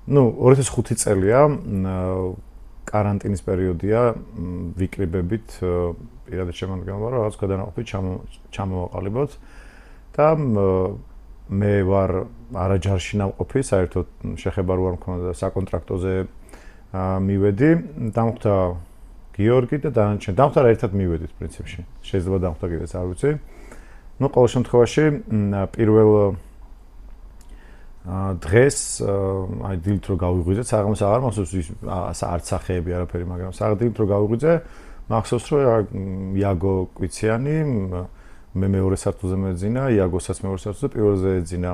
ну 2005 წელია каранტინის პერიოდია ვიკრიბებით პირადად შემოგვიდგება რომ რაღაც გადანაყოფით ჩამოვაყალიბოთ და მე ვარ არაჯარში ნამყოფი საერთოდ შეხება რო არ მქონდა საკონტრაქტოზე მივედი დამხვდა გიორგი და დანარჩენი დამხვდა ერთად მივედით პრინციპში შეიძლება დამხვდა კიდეც არ ვიცი ну ყოველ შემთხვევაში პირველ დღეს აი დილით რო გავიღვიძე საღამოს აღარ მახსოვს არც სახეები არაფერი მაგრამ საღამოს რო გავიღვიძე მახსოვს რომ იაგო კვიციანი მე მეორე სართულზე მეძინა იაგოსაც მეორე სართულზე პირველზე ეძინა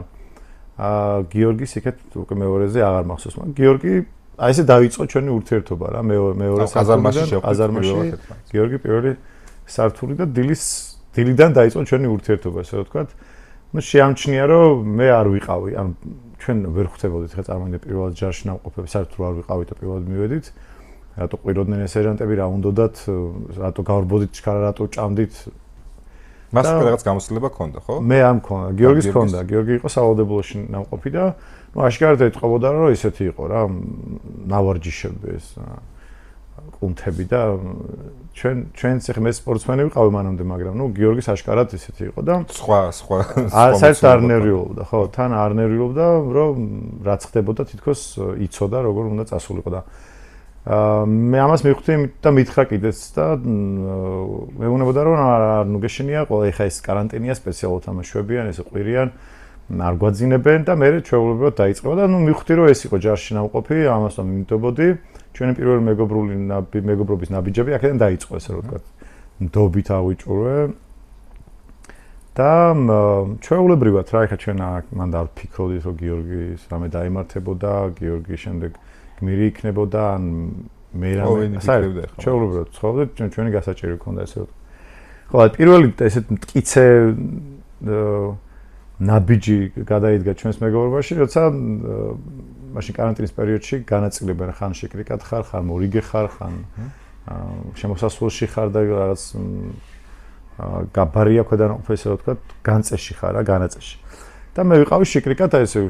გიორგის იქეთ უკვე მეორეზე აღარ მახსოვს მაგრამ გიორგი აი ესე დაიწყო ჩვენი ურთიერთობა რა მეორე სართულიდან აზარმაში გიორგი პირველი სართული და დილიდან დაიწყო ჩვენი ურთიერთობა ესე ვთქვათ ну შეამჩნია რომ მე არ ვიყავი ან ჩვენ ვერ ხვდებოდით ხა წარმოვიდგინე პირველად ჯარში ნამყოფები საერთოდ არ ვიყავით და პირველად მივედით რატო ყვიროდნენ სერჟანტები რა უნდათ რატო გავრბოდით ჩქარა რატო ჭამდით მას რაღაც გამოცდილება ჰქონდა ხო მე არ მქონდა გიორგის ჰქონდა გიორგი იყო სავალდებულოში ნამყოფი და ну აშკარად ეთყობოდა რომ ისეთი იყო რა ნავარჯიშები ეს კუნთები და ჩვენც ახლა მე სპორტსმენი ვიყავი მანამდე მაგრამ ну გიორგის აშკარად ისეთი იყო და სხვა საერთოდ არ ნერვიულობდა ხო თან არ ნერვიულობდა რომ რაც ხდებოდა თითქოს იცოდა როგორ უნდა წასულიყო და მე ამას მივხვდი და მითხრა კიდეც და მე უნებოდა რომ არ ნუგეშენია ყველა ეხა ეს каранტინია სპეციალურად ამაშვებიან ესე ყვირიან არ გვაძინებენ და მე ჩვეულებრივად დაიწყება და ну მივხვდი რომ ეს იყო ჯარში ნამყოფი ამასთან მიმდებოდი ჩვენი პირველი მეგობრობის ნაბიჯები აქედან დაიწყო ესე რომ ვთქვათ ნდობით ავიჭურვე და ჩვეულებრივად რა ეხა ჩვენ მანდ არ ვფიქრობდით რომ გიორგის რამე დაიმართებოდა გიორგი შემდეგ გმირი იქნებოდა ან მე რამე საერთოდ ჩვეულებრივად ცხოვრობდით ჩვენი გასაჭირი ჰქონდა ესე რომ ხო პირველი ესეთ მტკიცე ნაბიჯი გადაიდგა ჩვენს მეგობრობაში როცა მაშინ каранტინის პერიოდში განაწილებენ ხან შეკრიკად ხარ ხან მორიგე ხარ ხან შემოსასვლელში ხარ და რაღაც გაბარია ქვედანაყოფი ესე რომ ვთქვათ განწეში ხარ რა განაწეში და მე ვიყავი შეკრიკად აი ესე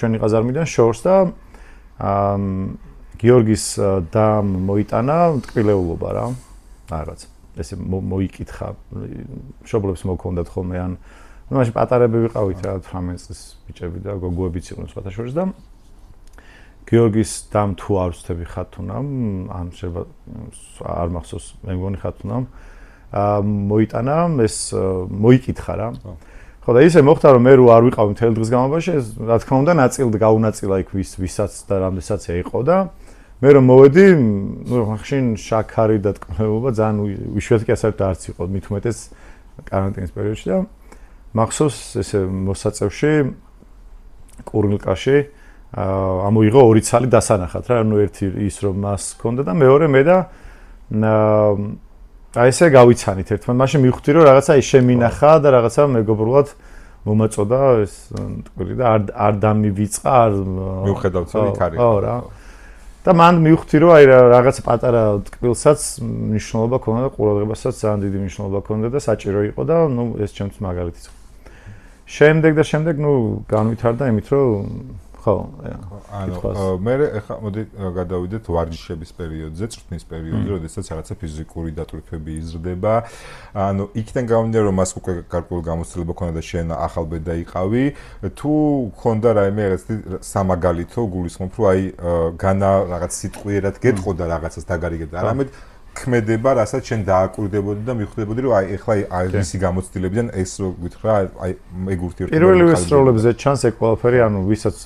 ჩვენი ყაზარმიდან შორს და გიორგის და მოიტანა ტკბილეულობა რა რაღაც ესე მოიკითხა მშობლებს მოგქონდათ ხოლმე ან ну მაშინ პატარები ვიყავით რა 18 წლის ბიჭები და გოგოებიც იყვნენ სხვათა შორის და გიორგის დამ თუ არ ვცდები ხათუნამ ან შეიძლება არ მახსოვს მე მგონი ხათუნამ მოიტანა ეს მოიკითხა რა ხო და ისე მოხდა რომ მე რო არ ვიყავი მთელი დღის განმავლობაში ეს რა თქმა უნდა ნაწილად გაუნაწილა იქ ვისაც და რამდენსაც ეყო და მე რომ მოვედი ну ხახშინ შაქარი და ტკბილეულობა ძალიან უშვიათი საერთოდ არც იყო მით უმეტეს каранტინის პერიოდში და მახსოვს ესე მოსაწევში კურნილკაში ამოიღო ორი ცალი დასანახად რა ნუ ერთი ის რომ მას ჰქონდა და მეორე მე და აი ესე გავიცანით ერთმანეთს მაშინ მივხვდი რომ რაღაცა ის შემინახა და რაღაცა მეგობრულად მომაწოდა ეს ტკბილი და არ დამივიწყა არ მივხედავთ რომ იქ არის ხო რა და მან მივხვდი რომ აი რაღაც პატარა ტკბილსაც მნიშვნელობა ჰქონდა და ყურადღებასაც ძალიან დიდი მნიშვნელობა ჰქონდა და საჭირო იყო და ნუ ეს ჩემთვის მაგალითი იყო შემდეგ ნუ განვითარდა იმით რომ ხო ანუ მე ახლა მოდი გადავიდეთ ვარჯიშების პერიოდზე, წვრთნის პერიოდზე, როდესაც რაღაცა ფიზიკური დატვირთვები იზრდება. ანუ იქიდან გამომდინარე რომ მას უკვე გარკვეული გამოცდილება ქონდა და შენ ახალბედა იყავი, თუ ქონდა რაიმე რაღაც სამაგალითო გულისხმობ, რომ აი განა რაღაც სიტყვიერად გეტყოდა რაღაცას დაგარიგებდა. არამედ ქმედება, რასაც შენ დააკვირდებოდი და მიხვდებოდი, რომ აი ეხლა აი მისი გამოცდილებიდან ეს რო გითხრა, აი ეგ ურთიერთობა. პირველივე სროლებზე ჩანს ეგ ყველაფერი, ანუ ვისაც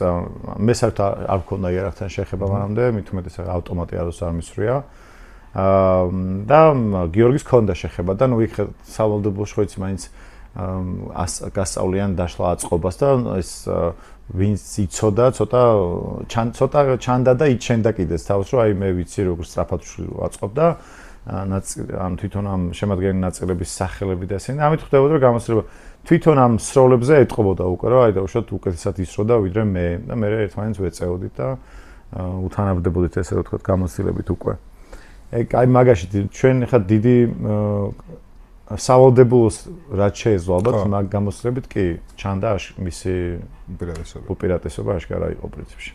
მე საერთოდ არ მქონდა იარაღთან შეხება მანამდე, მით უმეტეს ავტომატი აროს არ მისვრია. და გიორგის ქონდა შეხება და ნუ იქ სავალდებულოში ხო იცი მაინც გასწავლიან დაშლა აწყობას და ეს ვინც იცოდა ცოტა ჩანდა და იჩენდა კიდეც თავს რომ აი მე ვიცი როგორ სწრაფად აწყობ და ან თვითონ ამ შემადგენელი ნაწილების სახელები და ესენი ამით ხდებოდა რომ გამოცდილება თვითონ ამ სროლებზე ეტყობოდა უკვე რომ აი დაუშვათ უკეთესად ისროდა ვიდრე მე და მე ერთმანეთს ვეწეოდით და უთანაბდებოდით ესე რომ ვთქვათ გამოცდილებით უკვე ეგ აი მაგაში ჩვენ ხა დიდი სავალდებულოს რაც შეეძლო ალბათ მაგ გამოცდილებით კი ჩანდა მისი უპირატესობა აშკარა იყო პრინციპში